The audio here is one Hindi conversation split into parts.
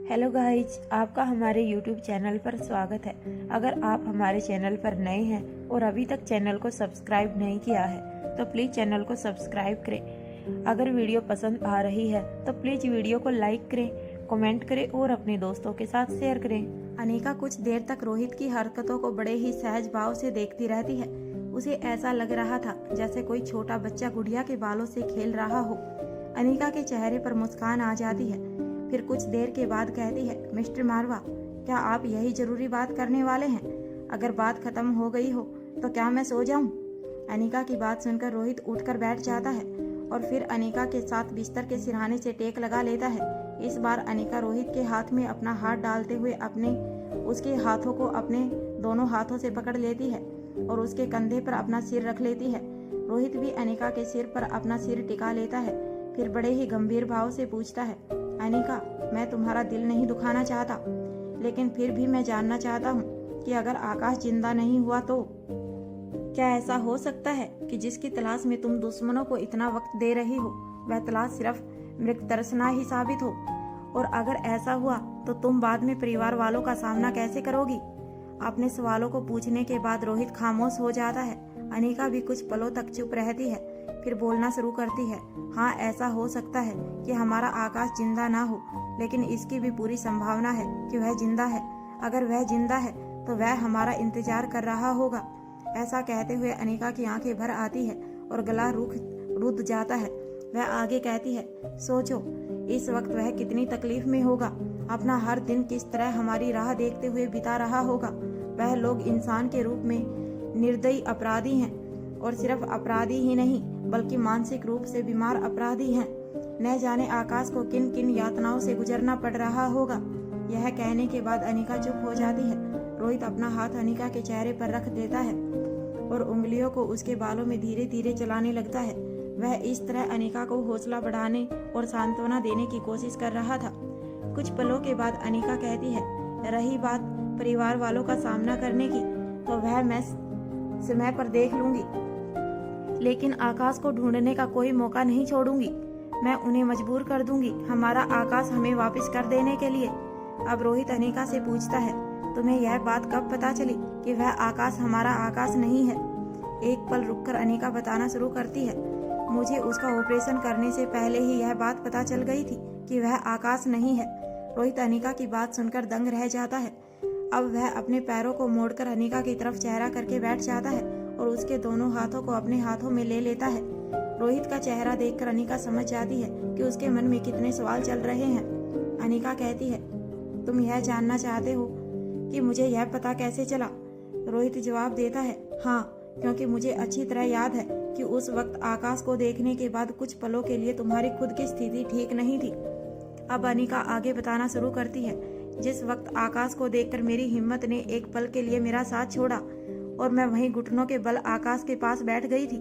हेलो गाइज, आपका हमारे यूट्यूब चैनल पर स्वागत है। अगर आप हमारे चैनल पर नए हैं और अभी तक चैनल को सब्सक्राइब नहीं किया है तो प्लीज़ चैनल को सब्सक्राइब करें। अगर वीडियो पसंद आ रही है तो प्लीज़ वीडियो को लाइक करें, कमेंट करें और अपने दोस्तों के साथ शेयर करें। अनिका कुछ देर तक रोहित की हरकतों को बड़े ही सहज भाव से देखती रहती है। उसे ऐसा लग रहा था जैसे कोई छोटा बच्चा गुड़िया के बालों से खेल रहा हो। अनिका के चेहरे पर मुस्कान आ जाती है। फिर कुछ देर के बाद कहती है, मिस्टर मारवा, क्या आप यही जरूरी बात करने वाले हैं? अगर बात खत्म हो गई हो तो क्या मैं सो जाऊं? अनिका की बात सुनकर रोहित उठकर बैठ जाता है और फिर अनिका के साथ बिस्तर के सिरहाने से टेक लगा लेता है। इस बार अनिका रोहित के हाथ में अपना हाथ डालते हुए उसके हाथों को अपने दोनों हाथों से पकड़ लेती है और उसके कंधे पर अपना सिर रख लेती है। रोहित भी अनिका के सिर पर अपना सिर टिका लेता है। फिर बड़े ही गंभीर भाव से पूछता है, अनिका, मैं तुम्हारा दिल नहीं दुखाना चाहता, लेकिन फिर भी मैं जानना चाहता हूँ कि अगर आकाश जिंदा नहीं हुआ तो क्या ऐसा हो सकता है कि जिसकी तलाश में तुम दुश्मनों को इतना वक्त दे रही हो वह तलाश सिर्फ मृग तरसना ही साबित हो? और अगर ऐसा हुआ तो तुम बाद में परिवार वालों का सामना कैसे करोगी? अपने सवालों को पूछने के बाद रोहित खामोश हो जाता है। अनिका भी कुछ पलों तक चुप रहती है, फिर बोलना शुरू करती है। हाँ, ऐसा हो सकता है कि हमारा आकाश जिंदा ना हो, लेकिन इसकी भी पूरी संभावना है कि वह जिंदा है। अगर वह जिंदा है तो वह हमारा इंतजार कर रहा होगा। ऐसा कहते हुए अनिका की आंखें भर आती है और गला रुक जाता है। वह आगे कहती है, सोचो इस वक्त वह कितनी तकलीफ में होगा। अपना हर दिन किस तरह हमारी राह देखते हुए बिता रहा होगा। वह लोग इंसान के रूप में निर्दयी अपराधी हैं, और सिर्फ अपराधी ही नहीं बल्कि मानसिक रूप से बीमार अपराधी हैं। न जाने आकाश को किन किन यातनाओं से गुजरना पड़ रहा होगा। यह कहने के बाद अनिका चुप हो जाती है। रोहित अपना हाथ अनिका के चेहरे पर रख देता है और उंगलियों को उसके बालों में धीरे धीरे चलाने लगता है। वह इस तरह अनिका को हौसला बढ़ाने और सांत्वना देने की कोशिश कर रहा था। कुछ पलों के बाद अनिका कहती है, रही बात परिवार वालों का सामना करने की, तो वह मैं समय पर देख लूंगी, लेकिन आकाश को ढूंढने का कोई मौका नहीं छोड़ूंगी। मैं उन्हें मजबूर कर दूंगी हमारा आकाश हमें वापस कर देने के लिए। अब रोहित अनिका से पूछता है, तुम्हें यह बात कब पता चली कि वह आकाश हमारा आकाश नहीं है? एक पल रुककर अनिका बताना शुरू करती है, मुझे उसका ऑपरेशन करने से पहले ही यह बात पता चल गई थी कि वह आकाश नहीं है। रोहित अनिका की बात सुनकर दंग रह जाता है। अब वह अपने पैरों को मोड़कर अनिका की तरफ चेहरा करके बैठ जाता है और उसके दोनों हाथों को अपने हाथों में ले लेता है। रोहित का चेहरा देखकर अनिका समझ जाती है कि उसके मन में कितने सवाल चल रहे हैं। अनिका कहती है, तुम यह जानना चाहते हो कि मुझे यह पता कैसे चला? रोहित जवाब देता है, हाँ, क्योंकि मुझे अच्छी तरह याद है कि उस वक्त आकाश को देखने के बाद कुछ पलों के लिए तुम्हारी खुद की स्थिति ठीक नहीं थी। अब अनिका आगे बताना शुरू करती है, जिस वक्त आकाश को देखकर मेरी हिम्मत ने एक पल के लिए मेरा साथ छोड़ा और मैं वहीं घुटनों के बल आकाश के पास बैठ गई थी।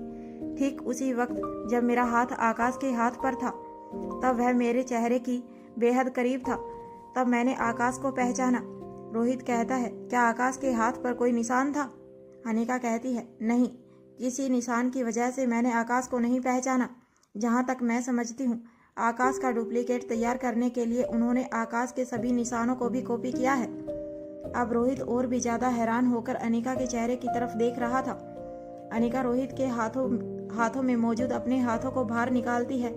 ठीक उसी वक्त जब मेरा हाथ आकाश के हाथ पर था, तब वह मेरे चेहरे की बेहद करीब था। तब मैंने आकाश को पहचाना। रोहित कहता है, क्या आकाश के हाथ पर कोई निशान था? अनिका कहती है, नहीं, किसी निशान की वजह से मैंने आकाश को नहीं पहचाना। जहाँ तक मैं समझती हूँ, आकाश का डुप्लीकेट तैयार करने के लिए उन्होंने आकाश के सभी निशानों को भी कॉपी किया है। अब रोहित और भी ज्यादा हैरान होकर अनिका के चेहरे की तरफ देख रहा था। अनिका रोहित के हाथों में मौजूद अपने हाथों को बाहर निकालती है,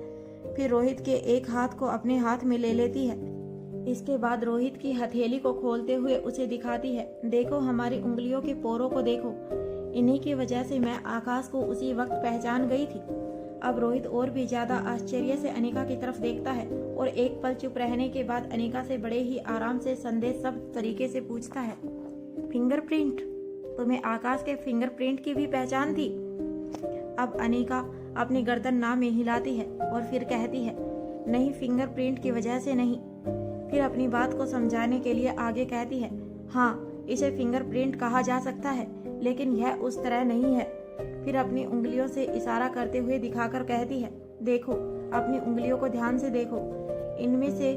फिर रोहित के एक हाथ को अपने हाथ में ले लेती है। इसके बाद रोहित की हथेली को खोलते हुए उसे दिखाती है, देखो हमारी उंगलियों के पोरों को देखो, इन्हीं की वजह से मैं आकाश को उसी वक्त पहचान गई थी। अब रोहित और भी ज्यादा आश्चर्य से अनिका की तरफ देखता है और एक पल चुप रहने के बाद अनिका से बड़े ही आराम से संदेश सब तरीके से पूछता है, फिंगरप्रिंट? तुम्हें आकाश के फिंगरप्रिंट की भी पहचान थी? अब अनिका अपनी गर्दन ना में हिलाती है और फिर कहती है, नहीं, फिंगरप्रिंट की वजह से नहीं। फिर अपनी बात को समझाने के लिए आगे कहती है, हाँ, इसे फिंगरप्रिंट कहा जा सकता है, लेकिन यह उस तरह नहीं है। फिर अपनी उंगलियों से इशारा करते हुए दिखाकर कहती है, देखो, अपनी उंगलियों को ध्यान से देखो, इनमें से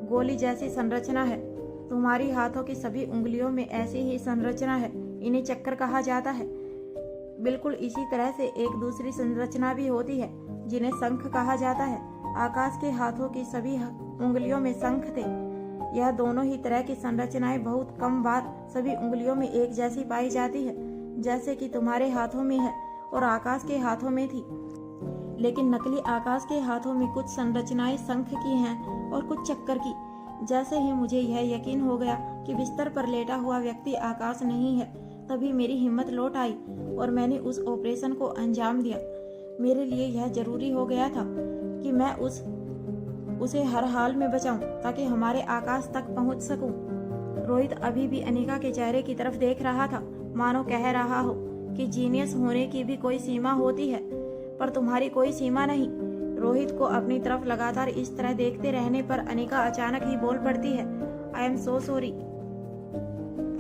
गोली जैसी संरचना है। तुम्हारी हाथों की सभी उंगलियों में ऐसी ही संरचना है। इन्हें चक्कर कहा जाता है। बिल्कुल इसी तरह से एक दूसरी संरचना भी होती है जिन्हें शंख कहा जाता है। आकाश के हाथों की सभी उंगलियों में शंख थे। यह दोनों ही तरह की संरचनाएं बहुत कम बार सभी उंगलियों में एक जैसी पाई जाती है, जैसे कि तुम्हारे हाथों में है और आकाश के हाथों में थी। लेकिन नकली आकाश के हाथों में कुछ संरचनाएं शंख की हैं और कुछ चक्कर की। जैसे ही मुझे यह यकीन हो गया कि बिस्तर पर लेटा हुआ व्यक्ति आकाश नहीं है, तभी मेरी हिम्मत लौट आई और मैंने उस ऑपरेशन को अंजाम दिया। मेरे लिए यह जरूरी हो गया था कि मैं उसे हर हाल में बचाऊं ताकि हमारे आकाश तक पहुंच सकूं। रोहित अभी भी अनिका के चेहरे की तरफ देख रहा था, मानो कह रहा हो कि जीनियस होने की भी कोई सीमा होती है, पर तुम्हारी कोई सीमा नहीं। रोहित को अपनी तरफ लगातार इस तरह देखते रहने पर अनिका अचानक ही बोल पड़ती है, आई एम सो सॉरी।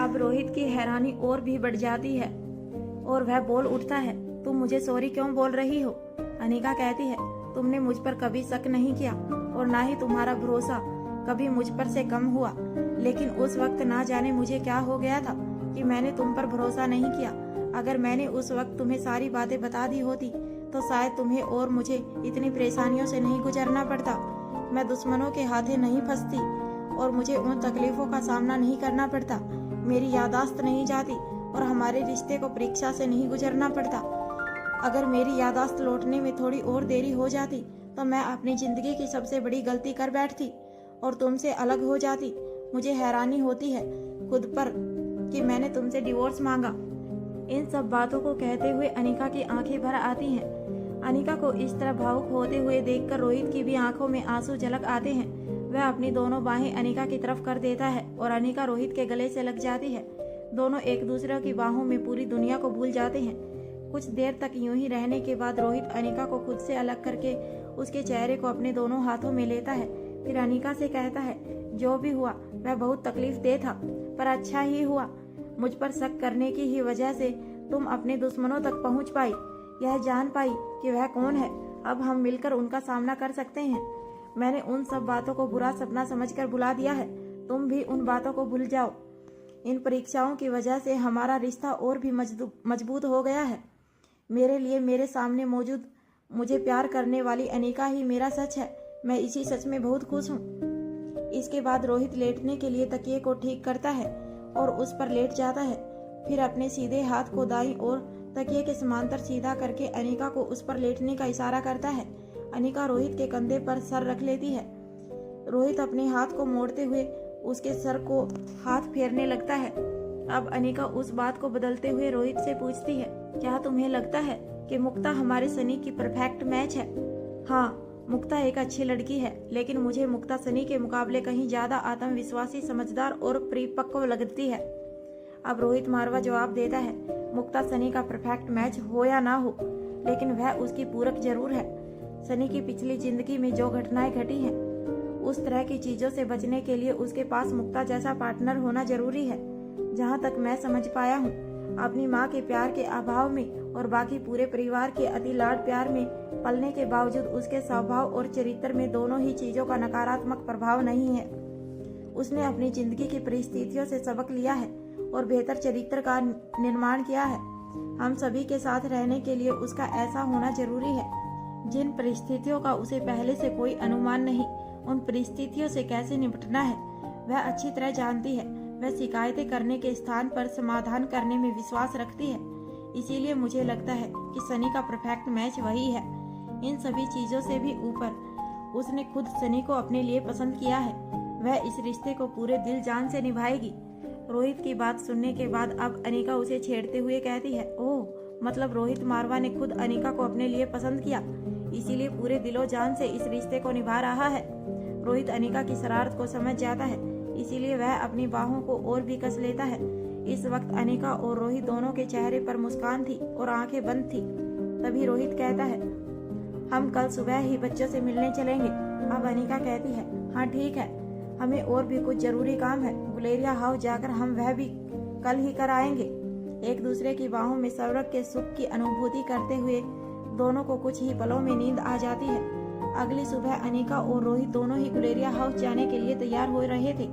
अब रोहित की हैरानी और भी बढ़ जाती है और वह बोल उठता है, तुम मुझे सॉरी क्यों बोल रही हो? अनिका कहती है, तुमने मुझ पर कभी शक नहीं किया और ना ही तुम्हारा भरोसा कभी मुझ पर से कम हुआ, लेकिन उस वक्त ना जाने मुझे क्या हो गया था कि मैंने तुम पर भरोसा नहीं किया। अगर मैंने उस वक्त तुम्हें सारी बातें बता दी होती तो शायद तुम्हें और मुझे इतनी परेशानियों से नहीं गुजरना पड़ता। मैं दुश्मनों के हाथे नहीं फंसती और मुझे उन तकलीफों का सामना नहीं करना पड़ता। मेरी यादाश्त नहीं जाती और हमारे रिश्ते को परीक्षा से नहीं गुजरना पड़ता। अगर मेरी यादाश्त लौटने में थोड़ी और देरी हो जाती तो मैं अपनी जिंदगी की सबसे बड़ी गलती कर बैठती और तुमसे अलग हो जाती। मुझे हैरानी होती है खुद पर कि मैंने तुमसे डिवोर्स मांगा। इन सब बातों को कहते हुए अनिका की आंखें भर आती हैं। अनिका को इस तरह भावुक होते हुए देखकर रोहित की भी आंखों में आंसू झलक आते हैं। वह अपनी दोनों बाहें अनिका की तरफ कर देता है और अनिका रोहित के गले से लग जाती है। दोनों एक दूसरे की बाहों में पूरी दुनिया को भूल जाते हैं। कुछ देर तक यूं ही रहने के बाद रोहित अनिका को खुद से अलग करके उसके चेहरे को अपने दोनों हाथों में लेता है। फिर अनिका से कहता है, जो भी हुआ वह बहुत तकलीफ दे था, पर अच्छा ही हुआ। मुझ पर शक करने की ही वजह से तुम अपने दुश्मनों तक पहुंच पाई, यह जान पाई कि वह कौन है। अब हम मिलकर उनका सामना कर सकते हैं। मैंने उन सब बातों को बुरा सपना समझकर भुला दिया है। तुम भी उन बातों को भूल जाओ। इन परीक्षाओं की वजह से हमारा रिश्ता और भी मजबूत हो गया है। मेरे लिए मेरे सामने मौजूद मुझे प्यार करने वाली अनिका ही मेरा सच है। मैं इसी सच में बहुत खुश हूँ। इसके बाद रोहित लेटने के लिए तकिए को ठीक करता है और उस पर लेट जाता है। फिर अपने सीधे हाथ को दाईं ओर तकिए के समांतर सीधा करके अनिका को उस पर लेटने का इशारा करता है। अनिका रोहित के कंधे पर सर रख लेती है। रोहित अपने हाथ को मोड़ते हुए उसके सर को हाथ फेरने लगता है। अब अनिका उस बात को बदलते हुए रोहित से पूछती है, क्या तुम्हें लगता है कि मुक्ता हमारे सनी की परफेक्ट मैच है? हाँ, मुक्ता एक अच्छी लड़की है, लेकिन मुझे मुक्ता सनी के मुकाबले कहीं ज्यादा आत्मविश्वासी, समझदार और परिपक्व लगती है। अब रोहित मारवा जवाब देता है, मुक्ता सनी का परफेक्ट मैच हो या ना हो, लेकिन वह उसकी पूरक जरूर है। सनी की पिछली जिंदगी में जो घटनाएं घटी हैं, उस तरह की चीजों से बचने के लिए उसके पास मुक्ता जैसा पार्टनर होना जरूरी है। जहाँ तक मैं समझ पाया हूँ, अपनी माँ के प्यार के अभाव में और बाकी पूरे परिवार के अति लाड प्यार में पलने के बावजूद उसके स्वभाव और चरित्र में दोनों ही चीजों का नकारात्मक प्रभाव नहीं है। उसने अपनी जिंदगी की परिस्थितियों से सबक लिया है और बेहतर चरित्र का निर्माण किया है। हम सभी के साथ रहने के लिए उसका ऐसा होना जरूरी है। जिन परिस्थितियों का उसे पहले से कोई अनुमान नहीं, उन परिस्थितियों से कैसे निपटना है वह अच्छी तरह जानती है। वह शिकायतें करने के स्थान पर समाधान करने में विश्वास रखती है। इसीलिए मुझे लगता है कि सनी का परफेक्ट मैच वही है। इन सभी चीजों से भी ऊपर उसने खुद सनी को अपने लिए पसंद किया है। वह इस रिश्ते को पूरे दिल जान से निभाएगी। रोहित की बात सुनने के बाद अब अनिका उसे छेड़ते हुए कहती है, ओह, मतलब रोहित मारवा ने खुद अनिका को अपने लिए पसंद किया, इसीलिए पूरे दिलो जान से इस रिश्ते को निभा रहा है। रोहित अनिका की शरारत को समझ जाता है, इसीलिए वह अपनी बाहों को और भी कस लेता है। इस वक्त अनिका और रोहित दोनों के चेहरे पर मुस्कान थी और आंखें बंद थी। तभी रोहित कहता है, हम कल सुबह ही बच्चों से मिलने चलेंगे। अब अनिका कहती है, हाँ ठीक है, हमें और भी कुछ जरूरी काम है। गुलेरिया हाउस जाकर हम वह भी कल ही कर आएंगे। एक दूसरे की बाहों में स्वर्ग के सुख की अनुभूति करते हुए दोनों को कुछ ही पलों में नींद आ जाती है। अगली सुबह अनिका और रोहित दोनों ही गुलेरिया हाउस जाने के लिए तैयार हो रहे थे।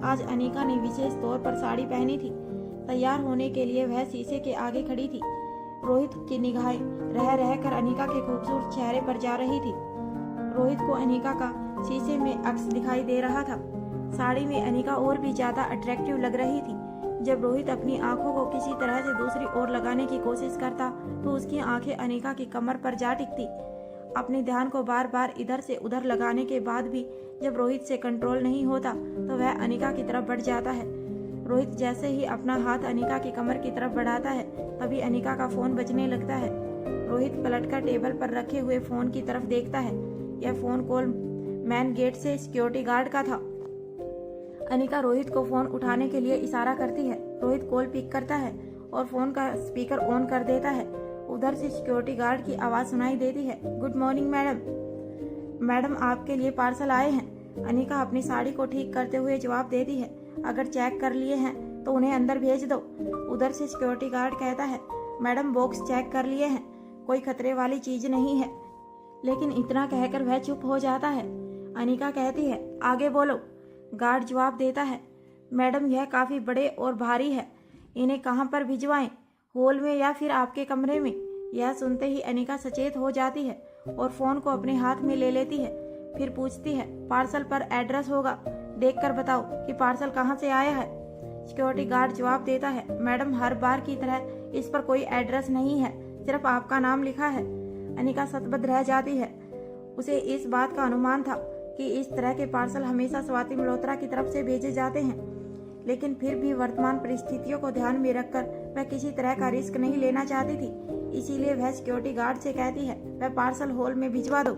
आज अनिका ने विशेष तौर पर साड़ी पहनी थी। तैयार होने के लिए वह शीशे के आगे खड़ी थी। रोहित की निगाहें रह रहकर अनिका के खूबसूरत चेहरे पर जा रही थी। रोहित को अनिका का शीशे में अक्स दिखाई दे रहा था। साड़ी में अनिका और भी ज्यादा अट्रैक्टिव लग रही थी। जब रोहित अपनी आंखों को किसी तरह से दूसरी ओर लगाने की कोशिश करता तो उसकी आंखें अनिका की कमर पर जा टिकती। अपने ध्यान को बार बार इधर से उधर लगाने के बाद भी जब रोहित से कंट्रोल नहीं होता तो वह अनिका की तरफ बढ़ जाता है। रोहित जैसे ही अपना हाथ अनिका की कमर की तरफ बढ़ाता है तभी अनिका का फोन बजने लगता है। रोहित पलटकर टेबल पर रखे हुए फोन की तरफ देखता है। यह फोन कॉल मैन गेट से सिक्योरिटी गार्ड का था। अनिका रोहित को फोन उठाने के लिए इशारा करती है। रोहित कॉल पिक करता है और फोन का स्पीकर ऑन कर देता है। उधर से सिक्योरिटी गार्ड की आवाज सुनाई देती है। Good morning madam. मैडम आपके लिए पार्सल आए हैं। अनिका अपनी साड़ी को ठीक करते हुए जवाब देती है। अगर चेक कर लिए हैं तो उन्हें अंदर भेज दो। उधर से सिक्योरिटी गार्ड कहता है मैडम बॉक्स चेक कर लिए हैं, कोई खतरे वाली चीज नहीं है। लेकिन इतना कहकर वह चुप हो जाता है। अनिका कहती है आगे बोलो। गार्ड जवाब देता है मैडम यह काफी बड़े और भारी है, इन्हें कहाँ पर भिजवाएं, हॉल में या फिर आपके कमरे में। यह सुनते ही अनिका सचेत हो जाती है और फोन को अपने हाथ में ले लेती है। फिर पूछती है पार्सल पर एड्रेस होगा, देखकर बताओ कि पार्सल कहाँ से आया है। सिक्योरिटी गार्ड जवाब देता है मैडम हर बार की तरह इस पर कोई एड्रेस नहीं है, सिर्फ आपका नाम लिखा है। अनिका सतबद्ध रह जाती है। उसे इस बात का अनुमान था कि इस तरह के पार्सल हमेशा स्वाति मल्होत्रा की तरफ से भेजे जाते हैं, लेकिन फिर भी वर्तमान परिस्थितियों को ध्यान में रखकर वह किसी तरह का रिस्क नहीं लेना चाहती थी। इसीलिए वह सिक्योरिटी गार्ड से कहती है वह पार्सल हॉल में भिजवा दो।